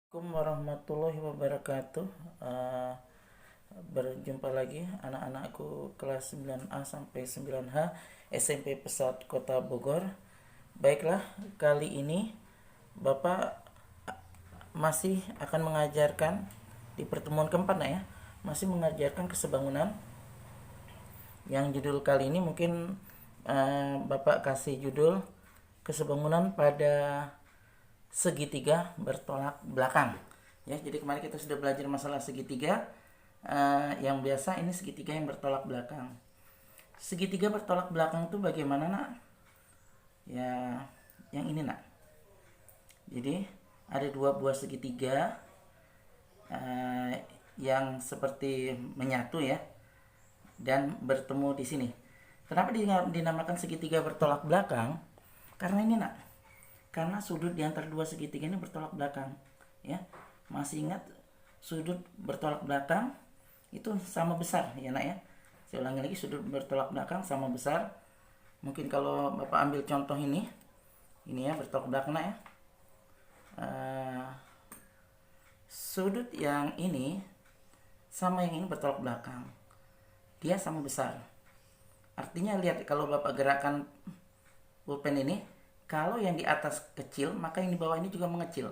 Assalamualaikum warahmatullahi wabarakatuh. Berjumpa lagi anak-anakku kelas 9A sampai 9H SMP Pesat Kota Bogor. Baiklah, kali ini Bapak masih akan mengajarkan di pertemuan keempat ya. Masih mengajarkan kesebangunan. Yang judul kali ini mungkin Bapak kasih judul kesebangunan pada segitiga bertolak belakang ya. Jadi kemarin kita sudah belajar masalah segitiga, yang biasa ini segitiga yang bertolak belakang. Segitiga bertolak belakang itu bagaimana nak? Ya, yang ini nak. Jadi ada dua buah segitiga yang seperti menyatu ya, dan bertemu di sini. Kenapa dinamakan segitiga bertolak belakang? Karena ini nak, karena sudut di antara dua segitiga ini bertolak belakang ya. Masih ingat sudut bertolak belakang itu sama besar ya nak ya. Saya ulangi lagi, sudut bertolak belakang sama besar. Mungkin kalau Bapak ambil contoh ini ya, bertolak belakang nak ya. Sudut yang ini sama yang ini bertolak belakang, dia sama besar. Artinya lihat, kalau Bapak gerakan pulpen ini, kalau yang di atas kecil, maka yang di bawah ini juga mengecil.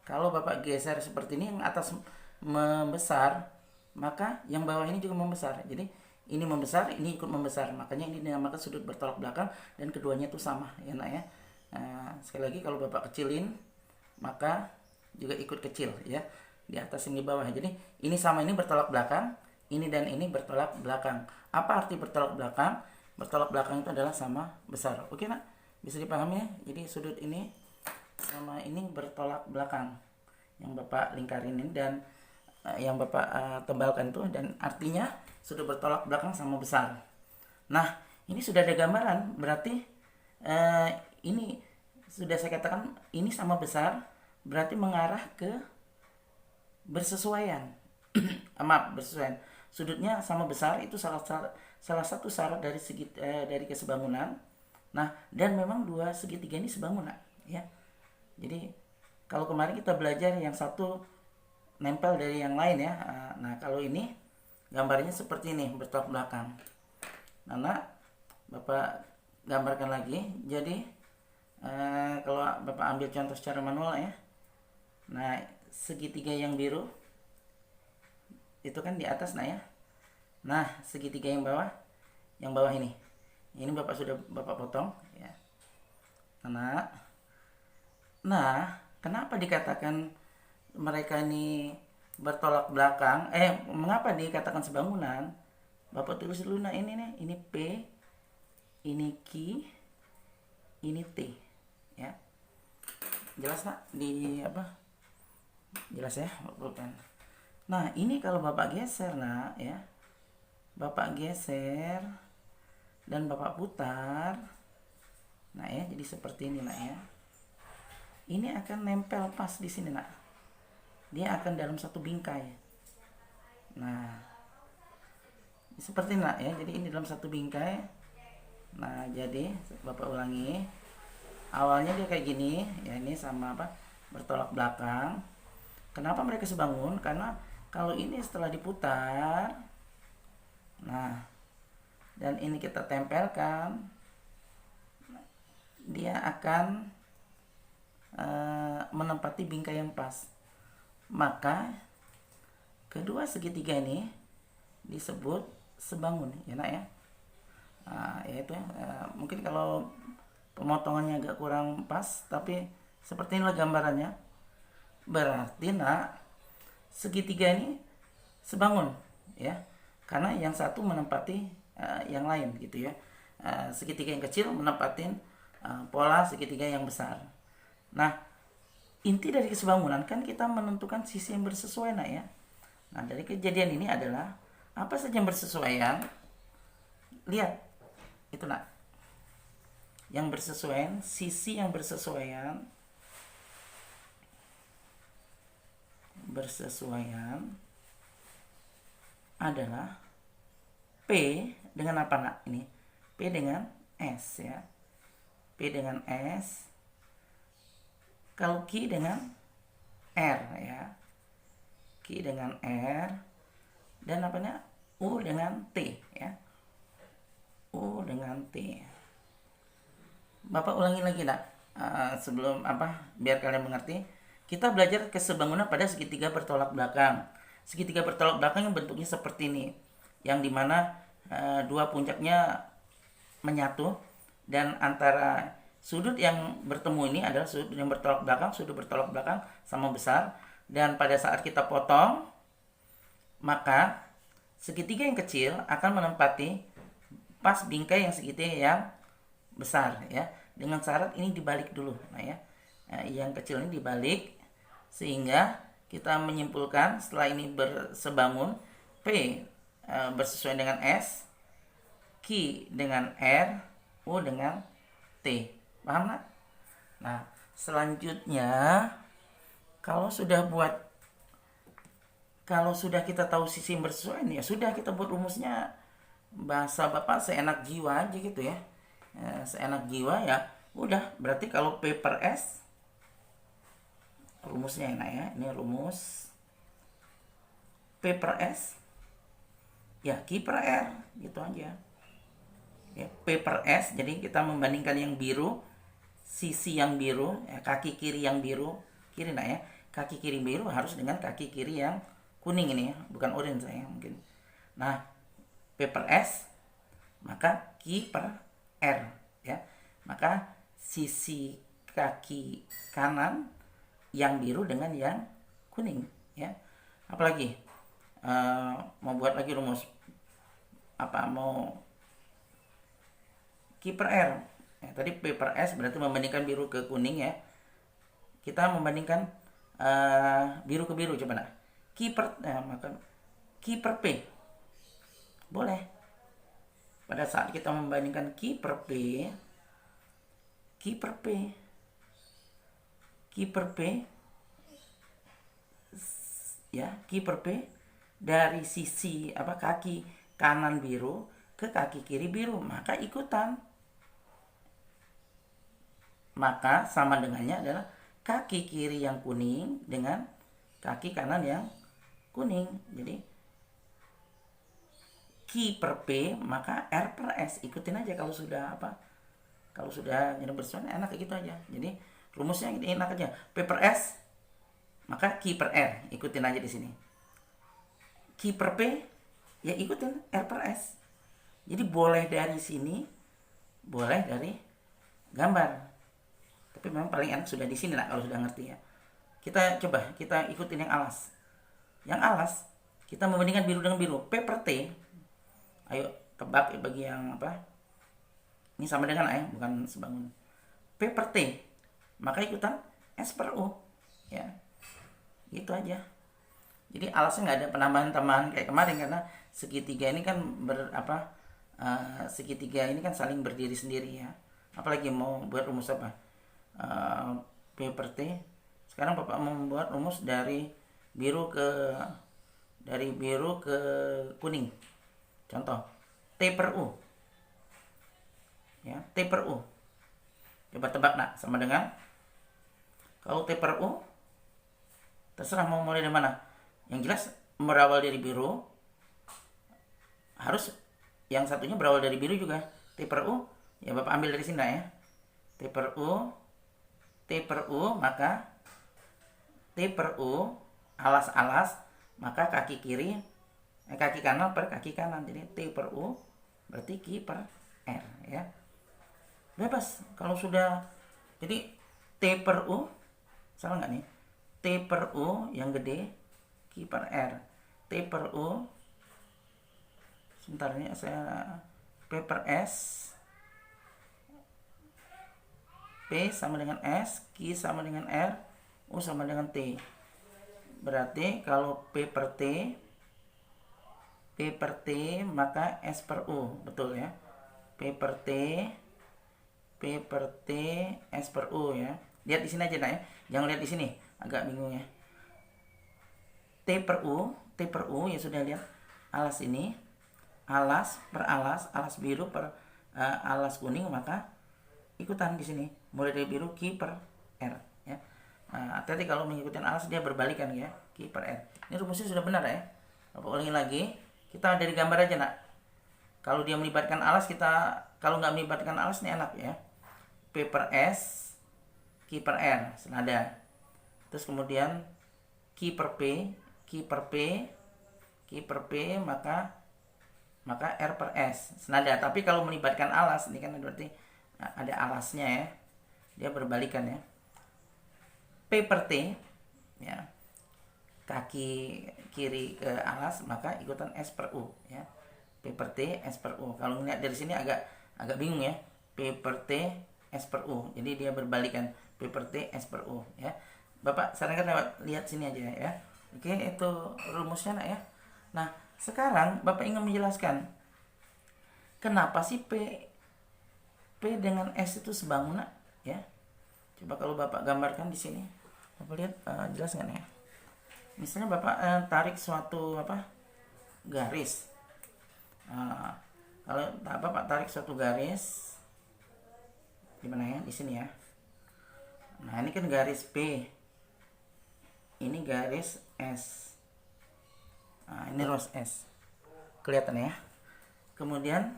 Kalau Bapak geser seperti ini, yang atas membesar, maka yang bawah ini juga membesar. Jadi ini membesar, ini ikut membesar. Makanya ini dinamakan sudut bertolak belakang, dan keduanya itu sama ya nak ya. Sekali lagi, kalau Bapak kecilin, maka juga ikut kecil ya, di atas ini di bawah. Jadi ini sama ini bertolak belakang, ini dan ini bertolak belakang. Apa arti bertolak belakang? Bertolak belakang itu adalah sama besar. Oke nak? Bisa dipahami ya? Jadi sudut ini sama ini bertolak belakang, yang Bapak lingkarin ini, dan yang Bapak tebalkan itu, dan artinya sudut bertolak belakang sama besar. Nah, ini sudah ada gambaran, berarti ini sudah saya katakan ini sama besar, berarti mengarah ke bersesuaian. Maaf, bersesuaian. Sudutnya sama besar itu salah satu syarat dari kesebangunan. Nah, dan memang dua segitiga ini sebangunan ya. Jadi kalau kemarin kita belajar yang satu nempel dari yang lain ya. Nah, kalau ini gambarnya seperti ini, bertolak belakang. Nah, Bapak gambarkan lagi. Jadi kalau Bapak ambil contoh secara manual ya. Nah, segitiga yang biru itu kan di atas nah ya. Nah, segitiga yang bawah ini Bapak sudah Bapak potong ya. Nah, kenapa dikatakan mereka ini bertolak belakang? Mengapa dikatakan sebangunan? Bapak tulis dulu nah, ini nih, ini P, ini Q, ini T ya. Jelas nak di apa? Jelas ya, bukan. Nah, ini kalau Bapak geser nak ya. Bapak geser dan Bapak putar. Nah ya, jadi seperti ini nak ya. Ini akan nempel pas di sini nak. Dia akan dalam satu bingkai. Nah, seperti ini nak ya. Jadi ini dalam satu bingkai. Nah, jadi Bapak ulangi. Awalnya dia kayak gini ya, ini sama apa? Bertolak belakang. Kenapa mereka sebangun? Karena kalau ini setelah diputar, nah, dan ini kita tempelkan, dia akan menempati bingkai yang pas. Maka kedua segitiga ini disebut sebangun ya nak ya. Yaitu mungkin kalau pemotongannya agak kurang pas, tapi seperti inilah gambarannya. Berarti nak, segitiga ini sebangun ya, karena yang satu menempati yang lain gitu ya. Segitiga yang kecil menempatin pola segitiga yang besar. Nah, inti dari kesebangunan kan kita menentukan sisi yang bersesuaian nak ya. Nah, dari kejadian ini adalah apa saja yang bersesuaian. Lihat itu nak, yang bersesuaian, sisi yang bersesuaian adalah P dengan apa nak? Ini P dengan S ya. P dengan S. Kalau Q dengan R ya. Q dengan R dan apanya? U dengan T ya. U dengan T. Bapak ulangi lagi nak, sebelum biar kalian mengerti. Kita belajar kesebangunan pada segitiga bertolak belakang. Segitiga bertolak belakang yang bentuknya seperti ini, yang dimana dua puncaknya menyatu dan antara sudut yang bertemu ini adalah sudut yang bertolak belakang. Sudut bertolak belakang sama besar, dan pada saat kita potong, maka segitiga yang kecil akan menempati pas bingkai yang segitiga yang besar ya. Dengan syarat ini dibalik dulu. Nah ya, yang kecil ini dibalik sehingga kita menyimpulkan setelah ini bersebangun, P bersesuaian dengan S, Q dengan R, U dengan T. Paham nggak? Nah, selanjutnya kalau sudah kita tahu sisi yang bersesuaian, ya sudah, kita buat rumusnya. Bahasa Bapak seenak jiwa aja gitu ya. Seenak jiwa ya. Udah, berarti kalau P per S, rumusnya enak ya. Ini rumus P per S ya Q per R, gitu aja ya. P per S, jadi kita membandingkan yang biru, sisi yang biru ya, kaki kiri yang biru, kiri nak ya, kaki kiri biru harus dengan kaki kiri yang kuning ini ya, bukan orange saya mungkin. Nah, P per S maka Q per R ya, maka sisi kaki kanan yang biru dengan yang kuning ya. Apalagi mau buat lagi rumus mau Q per R ya, tadi P per S berarti membandingkan biru ke kuning ya. Kita membandingkan biru ke biru, coba nak. Maka Q per P boleh. Pada saat kita membandingkan Q per P ya, Q per P dari sisi kaki kanan biru ke kaki kiri biru, maka ikutan. Maka sama dengannya adalah kaki kiri yang kuning dengan kaki kanan yang kuning. Jadi Q per P maka R per S. Ikutin aja kalau sudah kalau sudah jadi bersesuaian, enak kayak gitu aja. Jadi rumusnya enak aja. P per S maka Q per R. Ikutin aja di sini. Q per P ya ikutin R per S. Jadi boleh dari sini, boleh dari gambar. Tapi memang paling enak sudah di sini lah kalau sudah ngerti ya. Kita ikutin yang alas. Yang alas kita membandingkan biru dengan biru. P per T. Ayo tebak bagi yang ini sama dengan A, bukan sebangun. P per T maka ikutan S per U ya. Gitu aja. Jadi alasnya nggak ada penambahan-tambahan kayak kemarin, karena segitiga ini kan segitiga ini kan saling berdiri sendiri ya. Apalagi mau buat rumus P per T. Sekarang Bapak mau membuat rumus dari biru ke kuning. Contoh T per U ya, T per U. Coba tebak nak, sama dengan kalau T per U, terserah mau mulai dari mana. Yang jelas berawal dari biru, harus yang satunya berawal dari biru juga. T per U ya Bapak ambil dari sini ya. T per U maka T per U alas-alas, maka kaki kanan per kaki kanan. Jadi T per U berarti Q per R ya. Bebas kalau sudah. Jadi T per U, salah nggak nih? T per U yang gede Q per R. T per U, sebentar ini saya, P per S, P sama dengan S, Q sama dengan R, U sama dengan T. Berarti kalau P per T maka S per U, betul ya. P per T S per U ya. Lihat di sini aja nak ya, jangan lihat di sini, agak bingung ya. T per U ya sudah lihat alas ini, alas per alas biru per alas kuning, maka ikutan di sini mulai dari biru Q per R ya. Nah, hati-hati kalau mengikuti alas dia berbalikan ya, Q per R. Ini rumusnya sudah benar ya. Bapak ulangi lagi. Kita dari gambar aja nak. Kalau dia melibatkan alas kita, kalau nggak melibatkan alas ini enak ya. P per S, Q per R, senada. Terus kemudian Q per P, Q per P, Q per P, maka R per S, senada. Tapi kalau melibatkan alas, ini kan berarti ada alasnya ya. Dia berbalikan ya. P per T, ya, kaki kiri ke alas, maka ikutan S per U ya. P per T, S per U. Kalau melihat dari sini agak bingung ya. P per T, S per U. Jadi dia berbalikan P per T, S per U ya. Bapak sarankan lihat sini aja ya. Oke, itu rumusnya nak ya. Nah, sekarang Bapak ingin menjelaskan kenapa sih P dengan S itu sebangun nak ya. Coba kalau Bapak gambarkan di sini. Bapak lihat jelas nggak nih? Misalnya Bapak tarik suatu garis. Kalau Bapak tarik suatu garis, gimana ya? Di sini ya. Nah ini kan garis P, ini garis S. Nah ini ruas S, kelihatan ya. Kemudian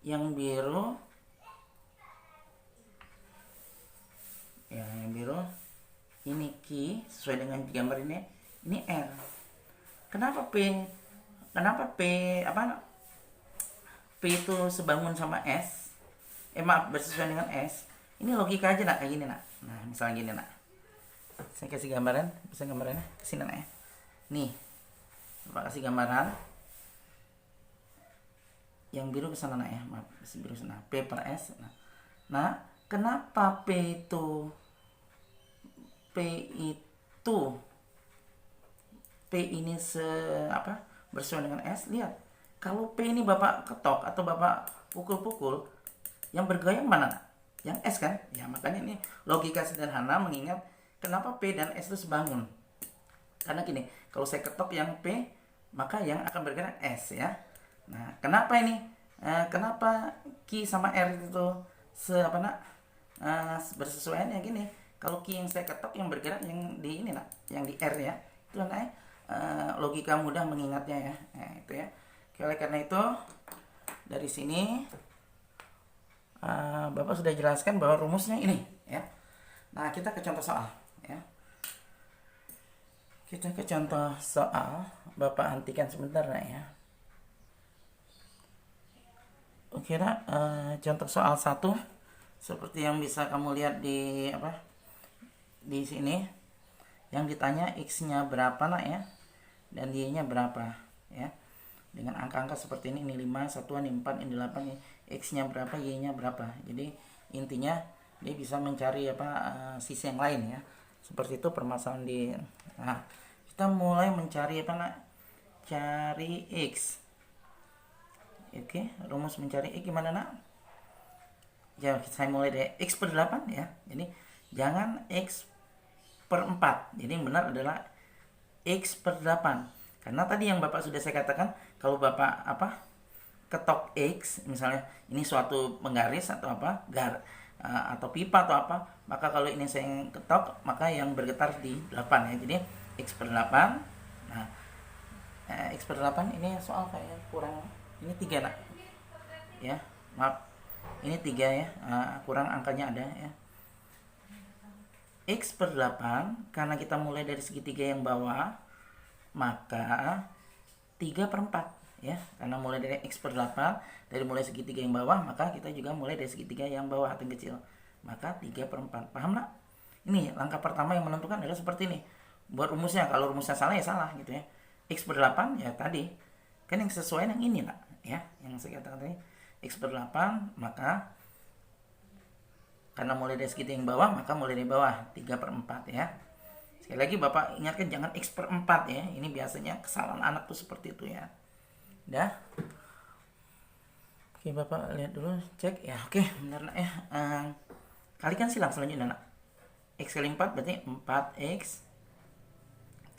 yang biru, ya yang biru ini Q sesuai dengan gambar ini R. Kenapa P itu sebangun sama S? Bersesuaian dengan S. Ini logika aja nak, kayak gini nak. Nah misalnya gini nak, saya kasih gambaran, bisa gambarannya kesini nak ya. Nih Bapak kasih gambaran yang biru ke sana nak ya, maaf, biru sana, P per S. Nah kenapa P ini bersesuaian dengan S? Lihat, kalau P ini Bapak ketok atau Bapak pukul-pukul, yang bergoyang mana? Yang S kan? Ya makanya ini logika sederhana mengingat kenapa P dan S itu sebangun. Karena gini, kalau saya ketok yang P, maka yang akan bergerak S ya. Nah, kenapa ini? Kenapa Q sama R itu bersesuaian ya gini? Kalau Q yang saya ketok, yang bergerak yang di ini nak, yang di R ya. Itu namanya logika mudah mengingatnya ya. Nah, itu ya. Oleh karena itu dari sini Bapak sudah jelaskan bahwa rumusnya ini ya. Nah, kita ke contoh soal ya. Kita ke contoh soal. Bapak hentikan sebentar nah ya. Oke nak, contoh soal 1 seperti yang bisa kamu lihat di di sini, yang ditanya x-nya berapa nak ya, dan y-nya berapa ya, dengan angka-angka seperti ini 5, 1, ini 4, ini 8, ini x-nya berapa, y-nya berapa. Jadi intinya dia bisa mencari sisi yang lain ya, seperti itu permasalahan nah kita mulai mencari cari x. Oke, rumus mencari x gimana nak? Ya saya mulai dari x per 8 ya. Jadi jangan x per 4. Jadi yang benar adalah x per 8. Karena tadi yang Bapak sudah saya katakan, kalau Bapak ketok x, misalnya ini suatu penggaris atau atau pipa atau maka kalau ini saya ketok, maka yang bergetar di 8 ya. Jadi x per 8. Nah, x per 8 ini soal kayaknya kurang, ini 3 nak. Ya, maaf. Ini 3 ya, kurang angkanya ada ya. X per 8, karena kita mulai dari segitiga yang bawah, maka 3 per 4 ya. Karena mulai dari X per 8, dari mulai segitiga yang bawah, maka kita juga mulai dari segitiga yang bawah atau yang kecil. Maka 3 per 4, paham nak? Ini langkah pertama yang menentukan adalah seperti ini. Buat rumusnya, kalau rumusnya salah ya salah gitu ya. X per 8 ya tadi, kan yang sesuai yang ini nak ya. Yang saya katakan tadi, X per 8, maka karena mulai dari segitiga yang bawah, maka mulai dari bawah 3 per 4 ya. Sekali lagi Bapak ingatkan jangan X per 4 ya. Ini biasanya kesalahan anak tuh seperti itu ya. Udah. Oke Bapak lihat dulu, cek ya. Oke benar nak ya. Kalikan silang selanjutnya nak. X kali 4 berarti 4X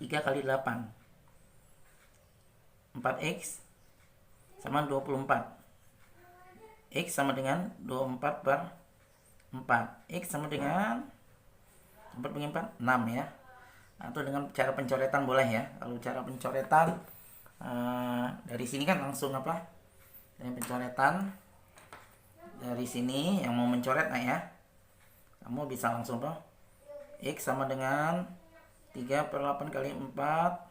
3 kali 8. 4X sama 24. X sama dengan 24 per 4. X sama dengan 4 bagi 4 6 ya. Atau dengan cara pencoretan boleh ya. Kalau cara pencoretan dari sini kan langsung apa? Dari pencoretan dari sini yang mau mencoret ya. Kamu bisa langsung apa? X sama dengan 3/8 kali 4.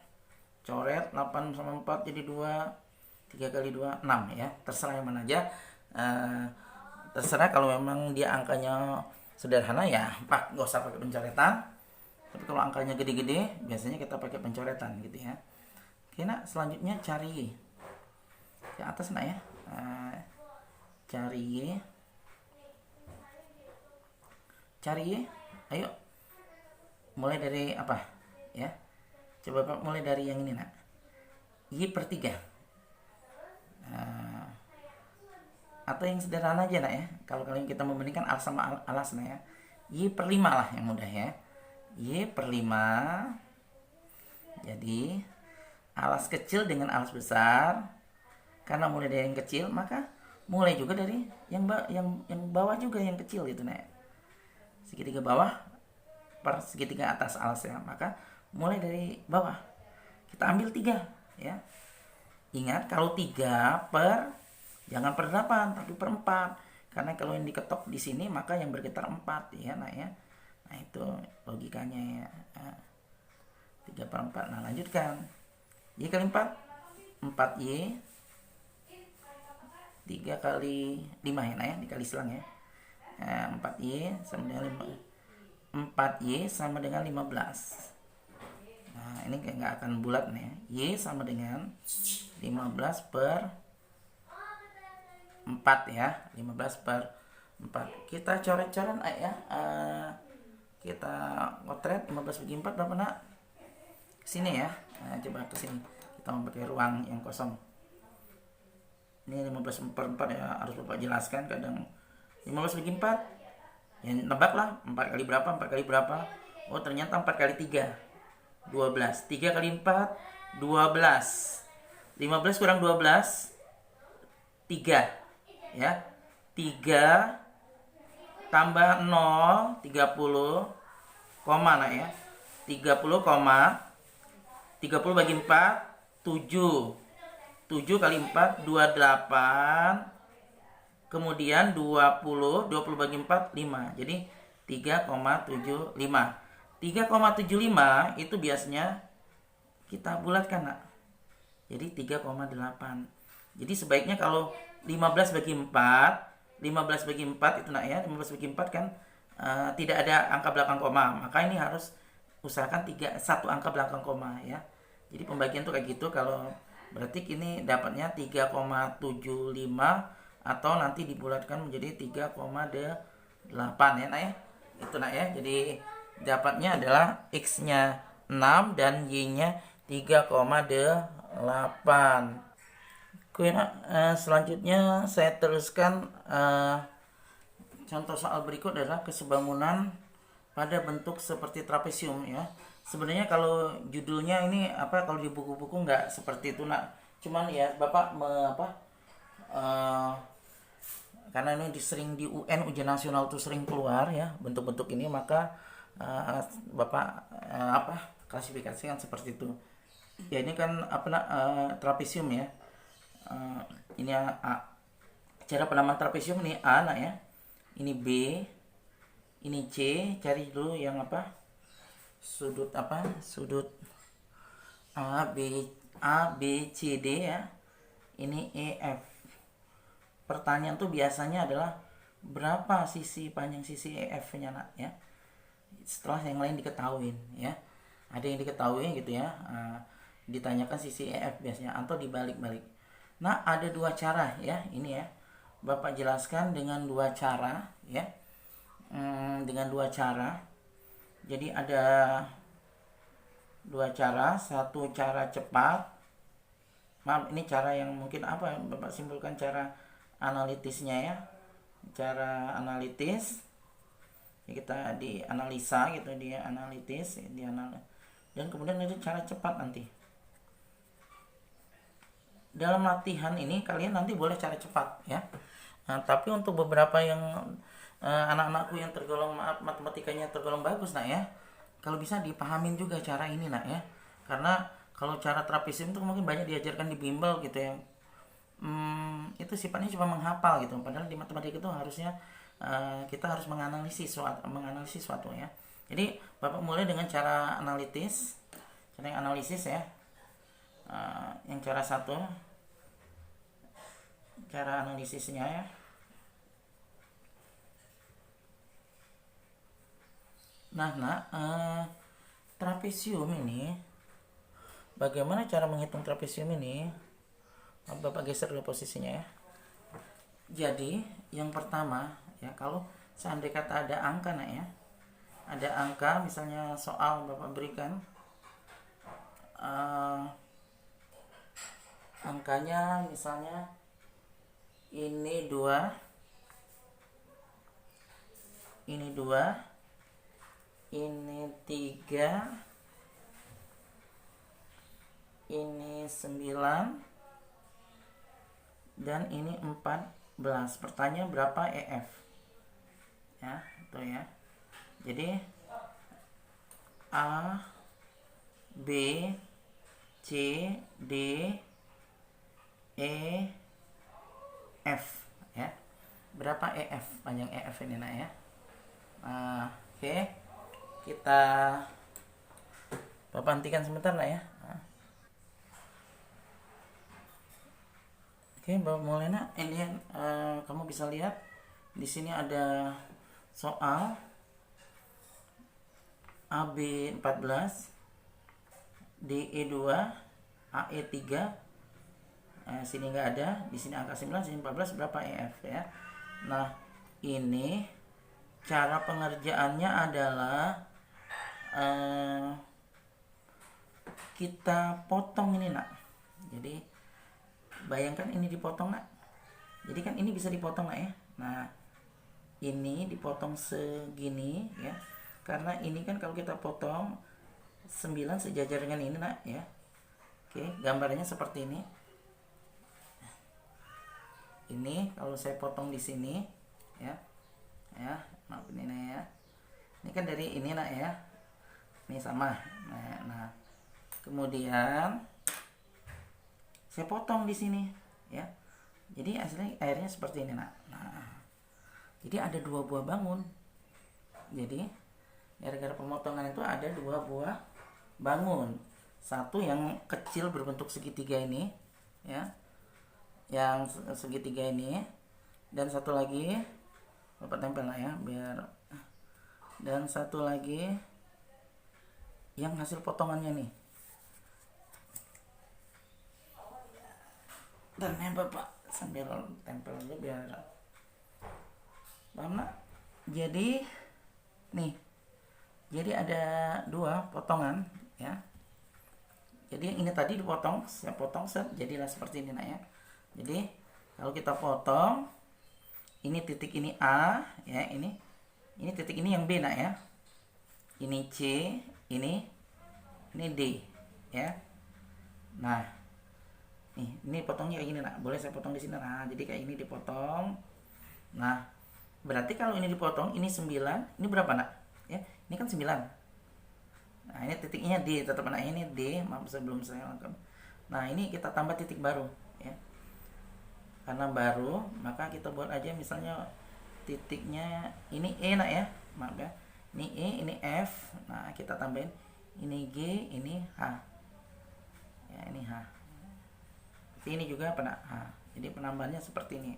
Coret 8 sama 4 jadi 2. 3 kali 2 6 ya. Terserah yang mana aja. Terserah kalau memang dia angkanya sederhana ya 4, nggak usah pakai pencoretan. Tapi kalau angkanya gede-gede biasanya kita pakai pencoretan gitu ya. Oke nak, selanjutnya cari Y ke atas nak ya. Cari Y. Ayo, mulai dari apa ya, coba Pak mulai dari yang ini nak, Y/3. Atau yang sederhana aja nak ya, kalau kalian kita membandingkan alas sama alas nah ya, Y/5 lah yang mudah ya. Y/5. Jadi alas kecil dengan alas besar, karena mulai dari yang kecil maka mulai juga dari yang bawah juga yang kecil gitu nah. Segitiga bawah per segitiga atas alasnya, maka mulai dari bawah kita ambil 3 ya. Ingat kalau 3 per, jangan per 8 tapi per 4, karena kalau yang diketok di sini maka yang bergetar 4 ya nak ya. Nah itu logikanya ya. 3/4. Nah lanjutkan. Y kali 4 4Y. 3 kali 5 ya nak ya, dikali silang ya. 4Y sama dengan 4Y sama dengan 15. Nah ini nggak akan bulat nih. Y sama dengan 15/4 ya. 15/4. Kita coret-coret ya. Kita potret 15/4 berapa nak? Sini ya. Nah, coba ke sini. Kita mau pakai ruang yang kosong. Ini 15/4 ya, harus Bapak jelaskan. Kadang 15/4 ya nebak lah 4 kali berapa, 4 kali berapa. Oh ternyata 4 kali 3 12. 3 kali 4 12. 15 kurang 12 3 ya. 3 tambah 0 30 koma nah ya. 30 bagi 4 7. 7 kali 4 28. Kemudian 20 bagi 4 5. Jadi 3,75. 3,75 itu biasanya kita bulatkan nak. Jadi 3,8. Jadi sebaiknya kalau 15 bagi 4 itu nak ya, 15 bagi 4 kan tidak ada angka belakang koma. Maka ini harus usahakan 1 angka belakang koma ya. Jadi pembagian tuh kayak gitu. Kalau berarti ini dapatnya 3,75 atau nanti dibulatkan menjadi 3,8 ya nak ya. Itu nak ya. Jadi dapatnya adalah X-nya 6 dan Y-nya 3,8. Oke nak, selanjutnya saya teruskan contoh soal berikut adalah kesebangunan pada bentuk seperti trapesium ya. Sebenarnya kalau judulnya ini apa, kalau di buku-buku nggak seperti itu nak. Cuman ya Bapak karena ini sering di UN ujian nasional tuh sering keluar ya bentuk-bentuk ini, maka Bapak klasifikasikan seperti itu. Ya ini kan trapesium ya. Ini A. Cara penamaan trapesium ini A nak ya. Ini B. Ini C. Cari dulu yang sudut sudut A B C D ya. Ini E F. Pertanyaan tuh biasanya adalah berapa sisi panjang sisi EF-nya nak ya. Setelah yang lain diketahui ya. Ada yang diketahui gitu ya. Ditanyakan sisi EF biasanya atau dibalik-balik. Nah, ada 2 cara ya. Ini ya. Bapak jelaskan dengan 2 cara ya. Dengan 2 cara. Jadi ada 2 cara, satu cara cepat. Maaf, ini cara yang mungkin Bapak simpulkan cara analitisnya ya. Cara analitis ya, kita dianalisa gitu, dia analitis, dan kemudian ada cara cepat nanti. Dalam latihan ini kalian nanti boleh cara cepat ya. Nah, tapi untuk beberapa yang anak-anakku yang tergolong, maaf, matematikanya tergolong bagus nak ya, kalau bisa dipahamin juga cara ini nak ya, karena kalau cara trapesium itu mungkin banyak diajarkan di bimbel gitu ya. Itu sifatnya cuma menghafal gitu, padahal di matematika itu harusnya kita harus menganalisis suatu ya. Jadi bapak mulai dengan cara analitis, cara yang analisis ya. Yang cara satu, cara analisisnya ya. Trapesium ini, bagaimana cara menghitung trapesium ini? Bapak geser dulu posisinya ya. Jadi yang pertama ya, kalau seandainya kata ada angka nak ya, ada angka misalnya soal bapak berikan angkanya misalnya ini 2, ini 3, ini 9, dan ini 14. Pertanyaan berapa EF? Ya, itu ya. Jadi A, B, C, D, E, F ya. Berapa EF? Panjang EF ini nak ya. Oke. Kita Bapak hentikan sebentar lah ya. Oke, Bapak mulai nak. Ini kamu bisa lihat di sini ada soal AB 14, DE 2, AE 3. Sini nggak ada, di sini angka 9, sini 14, berapa EF ya. Nah, ini cara pengerjaannya adalah kita potong ini nak. Jadi bayangkan ini dipotong nak. Jadi kan ini bisa dipotong nak ya. Nah, ini dipotong segini ya. Karena ini kan kalau kita potong 9 sejajar dengan ini nak ya. Oke, gambarnya seperti ini. Ini kalau saya potong di sini ya. Ya, maaf ini ya. Ini kan dari ini nak ya. Ini sama. Nah, kemudian saya potong di sini ya. Jadi hasilnya airnya seperti ini nak. Nah, jadi ada 2 buah bangun. Jadi gara-gara pemotongan itu ada 2 buah bangun. Satu yang kecil berbentuk segitiga ini ya, yang segitiga ini, dan satu lagi Bapak tempel lah ya biar, dan satu lagi yang hasil potongannya nih. Dan Bapak sambil tempel dulu biar paham nak. Jadi nih, jadi ada 2 potongan ya. Jadi yang ini tadi dipotong, saya potong set, jadilah seperti ini nak ya. Jadi kalau kita potong, ini titik ini A ya, ini titik ini yang B nak ya. Ini C, ini D ya. Nah, ini potongnya kayak gini nak. Boleh saya potong di sini. Nah, jadi kayak ini dipotong. Nah, berarti kalau ini dipotong, ini 9, ini berapa nak? Ya, ini kan 9. Nah, ini titiknya D, tetap nak, ini D, maaf sebelum saya lakukan. Nah, ini kita tambah titik baru ya. Karena baru, maka kita buat aja misalnya titiknya ini E nak ya. Maaf ya. Ini E, ini F. Nah, kita tambahin ini G, ini H. Ya, ini H. Seperti ini juga apa nak? H. Jadi penambahannya seperti ini.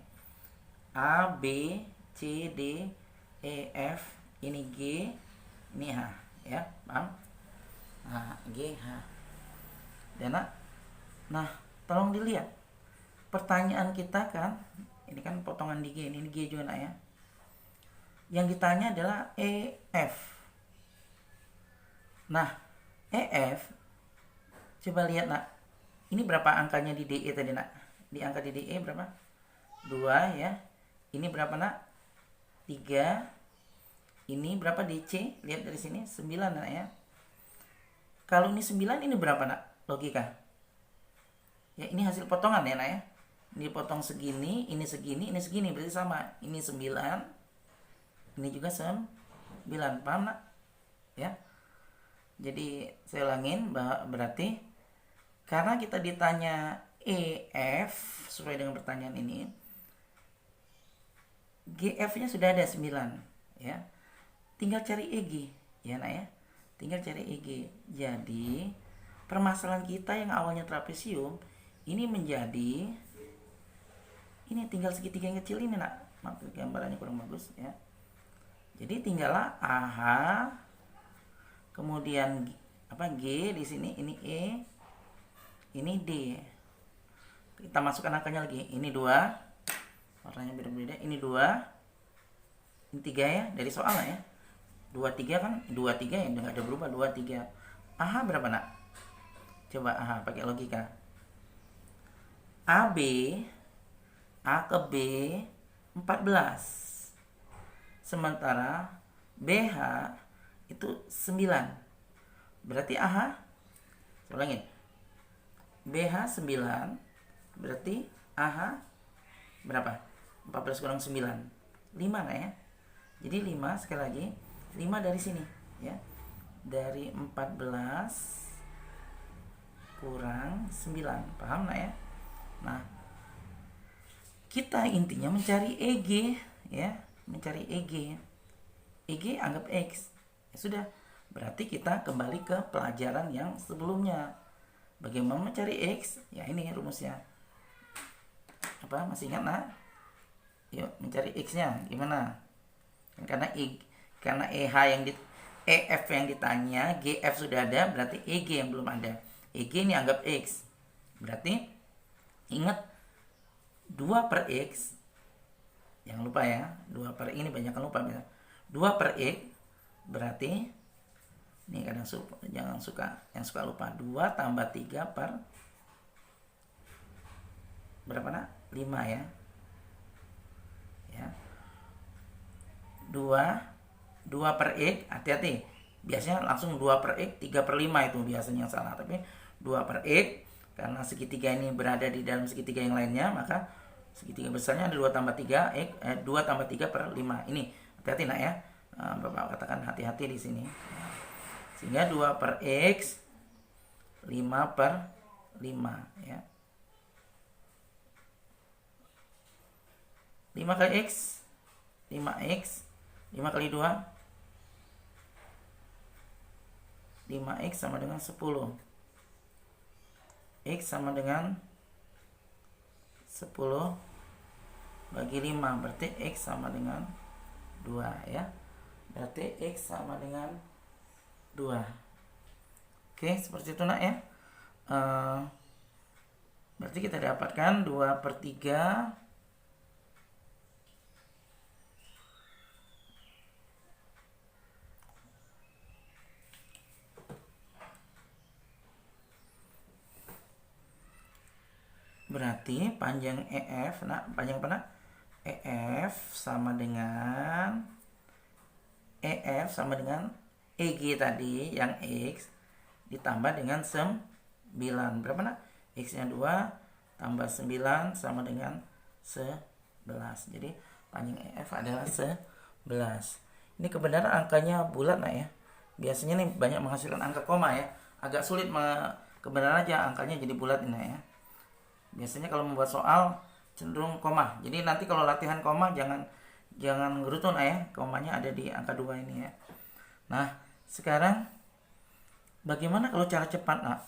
A, B, C, D, E, F, ini G, ini H ya, paham? Nah, G, H. Dan nah, tolong dilihat. Pertanyaan kita kan, ini kan potongan di G, ini G juga nak ya. Yang ditanya adalah EF. Nah, EF, coba lihat nak. Ini berapa angkanya di DE tadi nak? Di angka di DE berapa? 2 ya. Ini berapa nak? 3. Ini berapa di C? Lihat dari sini, 9 nak ya. Kalau ini 9, ini berapa nak? Logika. Ya, ini hasil potongan ya nak ya. Ini potong segini, ini segini, ini segini, berarti sama. Ini 9, Ini juga 9. Paham nak? Ya. Jadi saya ulangin, berarti karena kita ditanya EF sesuai dengan pertanyaan ini, GF-nya sudah ada 9, ya. Tinggal cari EG, ya nak ya. Tinggal cari EG. Jadi permasalahan kita yang awalnya trapesium ini menjadi ini tinggal segitiga yang kecil ini nak. Maaf gambarannya kurang bagus ya. Jadi tinggallah AH, kemudian G di sini, ini E, ini D. Kita masukkan angkanya lagi. Ini 2. Warnanya beda-beda. Ini 2. Ini 3 ya, dari soal ya. 23 kan, 23 ya, enggak ada berubah, 23. AH berapa nak? Coba AH pakai logika. AB A ke B 14. Sementara BH itu 9. Berarti AH, saya ulangin. BH 9, berarti AH berapa? 14 kurang 9. 5 nggak ya? Jadi 5, sekali lagi 5 dari sini ya. Dari 14 kurang 9. Paham nggak ya? Nah, kita intinya mencari EG ya, mencari EG. EG anggap X. Ya sudah, berarti kita kembali ke pelajaran yang sebelumnya. Bagaimana mencari X? Ya ini rumusnya. Apa? Masih ingat nak? Yuk, mencari X-nya gimana? Karena EH yang EF yang ditanya, GF sudah ada, berarti EG yang belum ada. EG ini anggap X. Berarti ingat 2 per X. Jangan lupa ya, 2 per ini banyak kan lupa. 2 per X berarti ini kadang yang suka lupa. 2 tambah 3 per berapa nak? 5 ya. Ya. 2 per X, hati-hati. Biasanya langsung 2 per X, 3 per 5 itu biasanya yang salah. Tapi 2 per X, karena segitiga ini berada di dalam segitiga yang lainnya, maka segitiga besarnya ada 2 tambah 3, 2 tambah 3 per 5. Ini, hati-hati nak ya. Bapak katakan hati-hati di sini. Sehingga 2 per X, 5 per 5 ya. 5 kali X, 5X, 5 kali 2, 5X sama dengan 10. X sama dengan 10 bagi 5, berarti X sama dengan 2 ya. Berarti X sama dengan 2. Oke, seperti itu nak ya. Berarti kita dapatkan 2 per 3 berarti panjang EF, nah panjang apa nak? EF sama dengan EG tadi yang X ditambah dengan 9. Berapa nak? X-nya 2 tambah 9 sama dengan 11. Jadi panjang EF adalah 11. Ini kebenaran angkanya bulat nak ya. Biasanya nih banyak menghasilkan angka koma ya. Agak sulit kebenaran aja angkanya jadi bulat ini ya. Biasanya kalau membuat soal cenderung koma. Jadi nanti kalau latihan koma jangan ngerutun ya. Komanya ada di angka 2 ini ya. Nah, sekarang bagaimana kalau cara cepat nak?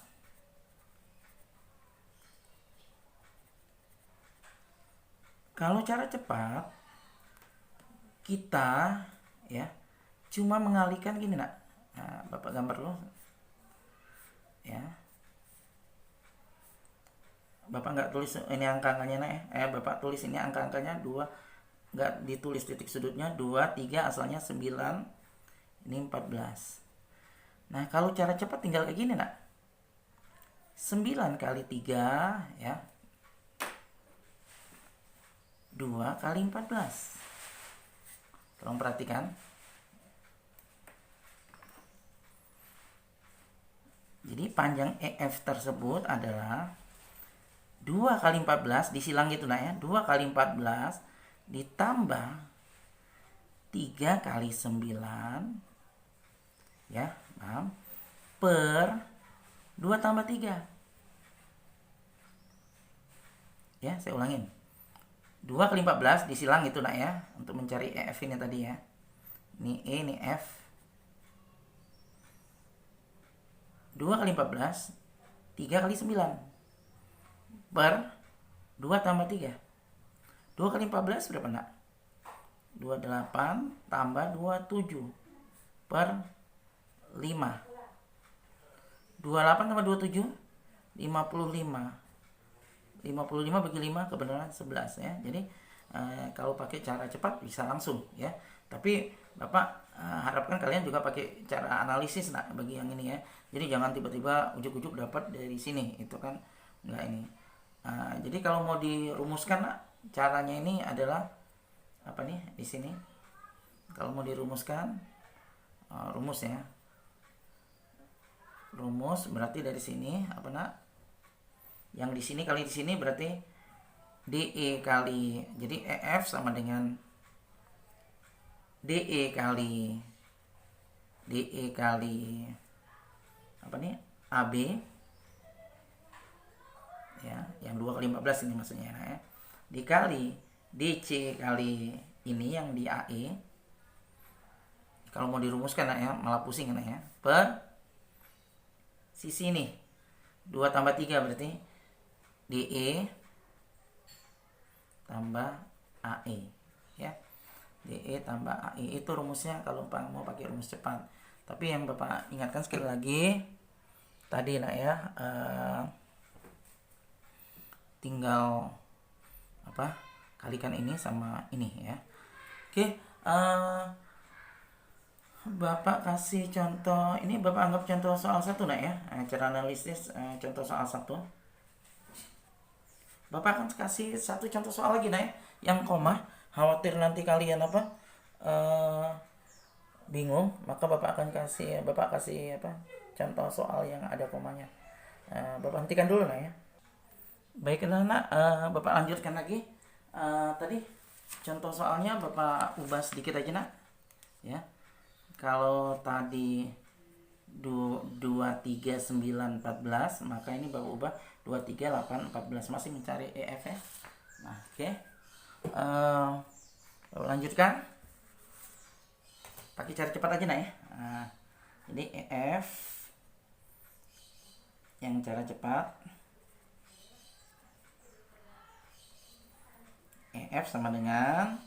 Kalau cara cepat kita ya cuma mengalihkan gini nak. Nah, Bapak gambar dulu. Ya. Bapak nggak tulis ini angka-angkanya nak ya. Bapak tulis ini angka-angkanya 2, nggak ditulis titik sudutnya 2, 3 asalnya 9, ini 14. Nah kalau cara cepat tinggal kayak gini nak. 9 kali 3 ya, 2 kali 14. Tolong perhatikan. Jadi panjang EF tersebut adalah 2 kali 14, disilang gitu nak ya. 2 kali 14 ditambah 3 kali 9, ya, paham? Per 2 tambah 3. Ya, saya ulangin. 2 kali 14 disilang itu nak ya, untuk mencari EF ini tadi ya. Ini E, ini F. 2 kali 14, 3 kali 9. Per 2 tambah 3. 2 kali 14 berapa nak? 28 tambah 27 per 5. 28 tambah 27, 55. 55 bagi 5 kebenaran 11 ya. Jadi kalau pakai cara cepat bisa langsung ya. Tapi Bapak harapkan kalian juga pakai cara analisis nah bagi yang ini ya. Jadi jangan tiba-tiba ujuk-ujuk dapat dari sini, itu kan enggak ini. Jadi kalau mau dirumuskan caranya ini adalah apa nih di sini? Kalau mau dirumuskan rumus ya. Rumus berarti dari sini apa nak? Yang di sini kali di sini berarti DE kali, jadi EF sama dengan DE kali apa nih? AB ya, yang 2 kali 14 ini maksudnya ya. Dikali DC kali ini yang di AE. Kalau mau dirumuskan ya, malah pusing ya. Per sisi ini 2 tambah 3 berarti DE tambah AE ya. DE tambah AE itu rumusnya kalau mau pakai rumus cepat. Tapi yang Bapak ingatkan sekali lagi tadi nak ya, tinggal apa? Kalikan ini sama ini ya. Oke, Bapak kasih contoh ini, Bapak anggap contoh soal 1 nak ya. Cara analisis contoh soal 1. Bapak akan kasih 1 contoh soal lagi nah ya, yang koma. Khawatir nanti kalian bingung, maka Bapak kasih apa? Contoh soal yang ada komanya. Bapak hentikan dulu nah ya. Baik anak, Bapak lanjutkan lagi. Tadi contoh soalnya Bapak ubah sedikit aja nak. Ya. Kalau tadi 2, 3, 9, 14, maka ini Bapak ubah 2, 3, 8, 14. Masih mencari EF ya. Nah, oke. Lanjutkan. Pakai cara cepat aja nah ya. Jadi EF yang cara cepat. EF sama dengan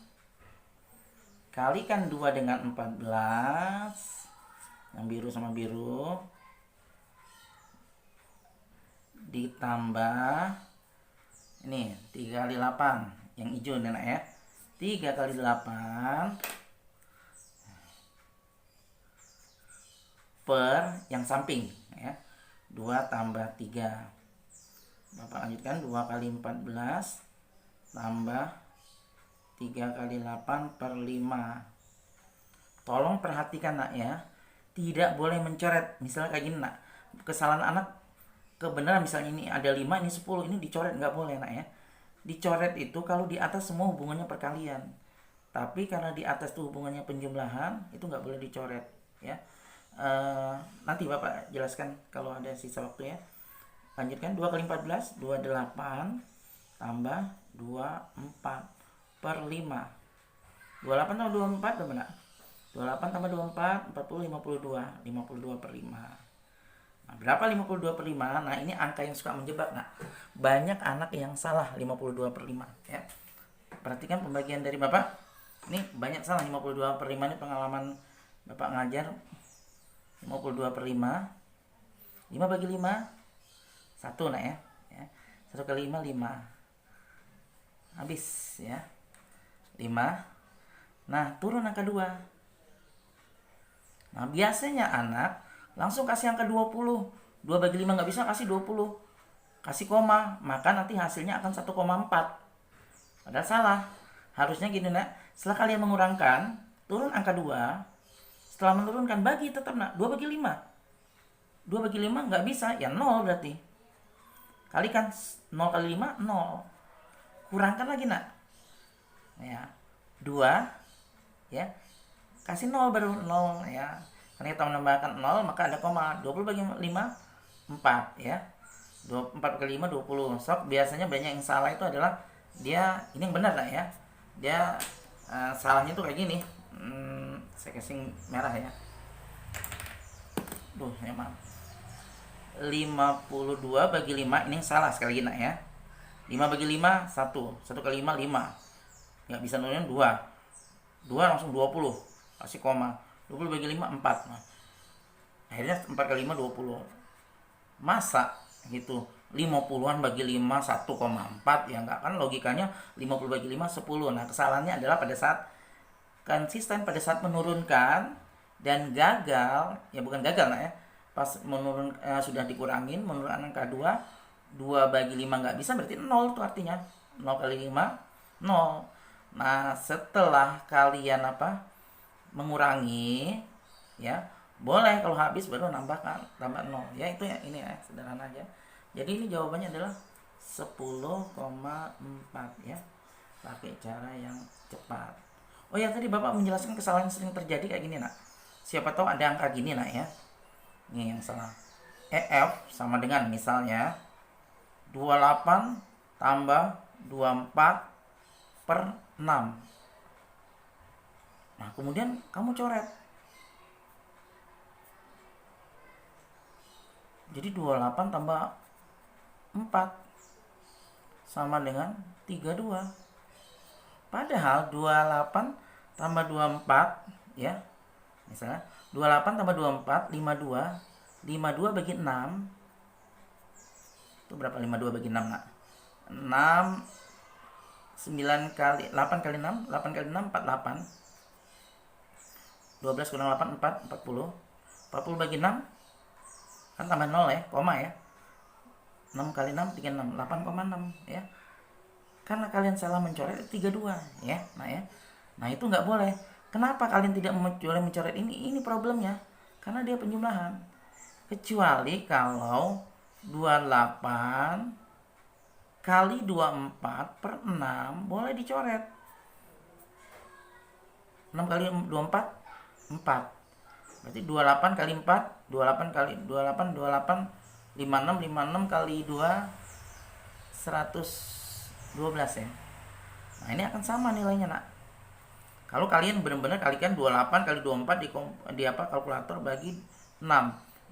kalikan 2 dengan 14. Yang biru sama biru ditambah ini 3 kali 8 yang hijau nih ya. 3 kali 8 per yang samping ya. 2 tambah 3. Bapak lanjutkan 2 kali 14 tambah 3 kali 8 per 5. Tolong perhatikan nak ya, tidak boleh mencoret. Misalnya kayak gini nak, kesalahan anak kebenaran misalnya ini ada 5, ini 10, ini dicoret, nggak boleh nak ya. Dicoret itu kalau di atas semua hubungannya perkalian, tapi karena di atas tuh hubungannya penjumlahan, itu nggak boleh dicoret ya. Nanti Bapak jelaskan kalau ada sisa waktu ya. Lanjutkan 2 kali 14 28 tambah 24 per 5. 28 tambah 24 berapa nak? 28 tambah 24 40, 52 per 5. Nah, berapa 52 per 5? Nah, ini angka yang suka menjebak nak. Banyak anak yang salah 52 per 5 ya. Perhatikan pembagian dari Bapak. Ini banyak salah 52 per 5, ini pengalaman Bapak ngajar. 52 per 5. 5 bagi 5 1 nak ya. 1 kali 5 5. Habis ya. 5. Nah, turun angka 2. Nah, biasanya anak langsung kasih angka 20. 2 bagi 5 nggak bisa, kasih 20. Kasih koma, maka nanti hasilnya akan 1,4. Padahal salah. Harusnya gini nak, setelah kalian mengurangkan, turun angka 2. Setelah menurunkan, bagi tetap nak, 2 bagi 5. 2 bagi 5 nggak bisa, ya 0 berarti. Kalikan 0 kali 5, 0. Kurangkan lagi nak. Ya, 2 ya kasih 0 baru 0 ya. Karena kita menambahkan 0 maka ada koma. 20 bagi 5 4 ya. 4 kali 5 20. So biasanya banyak yang salah itu adalah dia ini yang benar lah ya. Dia salahnya tuh kayak gini. Saya kasih merah ya. Duh, ya maaf. 52 bagi 5 ini salah sekali lagi nak ya. 5 bagi 5 1. 1 kali 5 5. Nggak bisa nurunin 2. 2 langsung 20. Kasih koma. 20 bagi 5 4. Nah, akhirnya 4 kali 5 20. Masa gitu 50-an bagi 5 1,4 ya enggak, kan logikanya 50 bagi 5 10. Nah, kesalahannya adalah pada saat konsisten, pada saat menurunkan dan gagal, ya bukan gagal nah ya. Pas menurun sudah dikurangin, menurun angka 2 bagi 5 nggak bisa berarti 0 tuh artinya. 0 kali 5 0. Nah, setelah kalian mengurangi ya, boleh kalau habis baru tambah 0 ya. Itu ya, ini ya sederhana aja. Jadi ini jawabannya adalah 10,4 ya, pakai cara yang cepat. Oh ya, tadi Bapak menjelaskan kesalahan yang sering terjadi kayak gini nak. Siapa tahu ada angka gini nak ya. Ini yang salah. EF sama dengan misalnya 28 tambah 24 per 6. Nah, kemudian kamu coret. Jadi 28 tambah 4 sama dengan 32. Padahal 28 tambah 24 ya. Misalnya 28 tambah 24 52. 52 bagi 6. Itu berapa 52 bagi 6 nak? 6 9 kali 8 kali 6, 8 kali 6 48. 12 kurang 8 4 40. 40 bagi 6 kan tambah 0 ya, koma ya. 6 kali 6 36, 8,6 ya. Karena kalian salah mencoret 32 ya. Nah ya. Nah, itu nggak boleh. Kenapa kalian tidak boleh mencoret ini? Ini problemnya. Karena dia penjumlahan. Kecuali kalau 28 kali 24 per 6 boleh dicoret. 6 kali 24 4. Berarti 28 kali 4 28 kali 28 56 kali 2 112 ya. Nah, ini akan sama nilainya nak. Kalau kalian benar-benar kalikan 28 kali 24 di kalkulator bagi 6.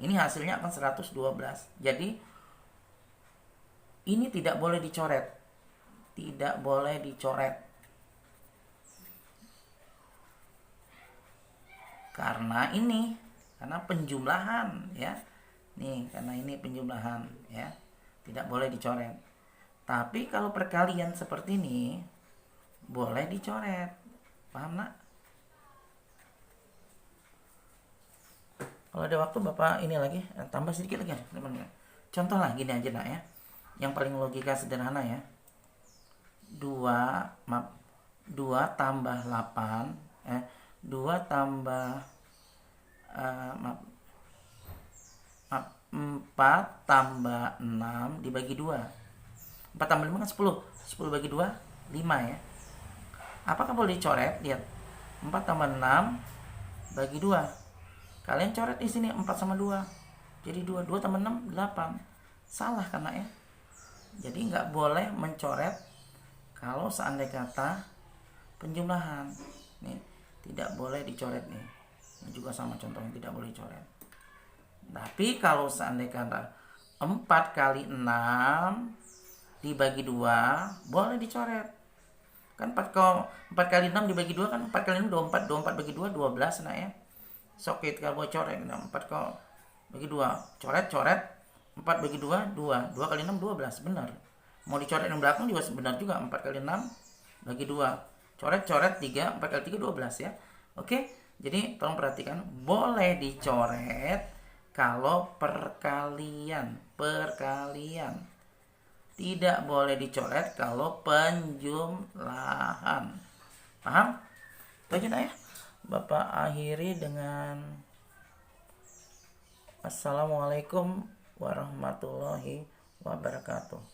Ini hasilnya akan 112. Jadi ini tidak boleh dicoret. Tidak boleh dicoret. Karena penjumlahan ya. Nih, karena ini penjumlahan ya. Tidak boleh dicoret. Tapi kalau perkalian seperti ini boleh dicoret. Paham nak? Kalau ada waktu Bapak ini lagi tambah sedikit lagi teman-teman. Contoh lah gini aja nak ya. Yang paling logika sederhana ya. 2 tambah 8 2 tambah 4 tambah 6 dibagi 2. 4 tambah 5 kan 10. 10 bagi 2 5 ya. Apakah boleh dicoret? Lihat. 4 tambah 6 bagi 2. Kalian coret di sini 4 sama 2. Jadi 2 tambah 6 8. Salah karena ya. Jadi nggak boleh mencoret kalau seandainya kata penjumlahan. Nih, tidak boleh dicoret nih. Ini juga sama contohnya tidak boleh dicoret. Tapi kalau seandainya kata 4 kali 6 dibagi 2 boleh dicoret. Kan 4 kali 6 dibagi 2 kan 4 kali 6 24. 24 bagi 2 12 nah ya. Sokit kalau mau coret 4 bagi 2. Coret 4 bagi 2 2. 2 kali 6 12 benar. Mau dicoret yang belakang juga benar juga. 4 kali 6 bagi 2. Coret 3 4 kali 3 12 ya. Oke. Jadi tolong perhatikan, boleh dicoret kalau perkalian. Tidak boleh dicoret kalau penjumlahan. Paham? Itu aja ya. Bapak akhiri dengan Assalamualaikum warahmatullahi wabarakatuh.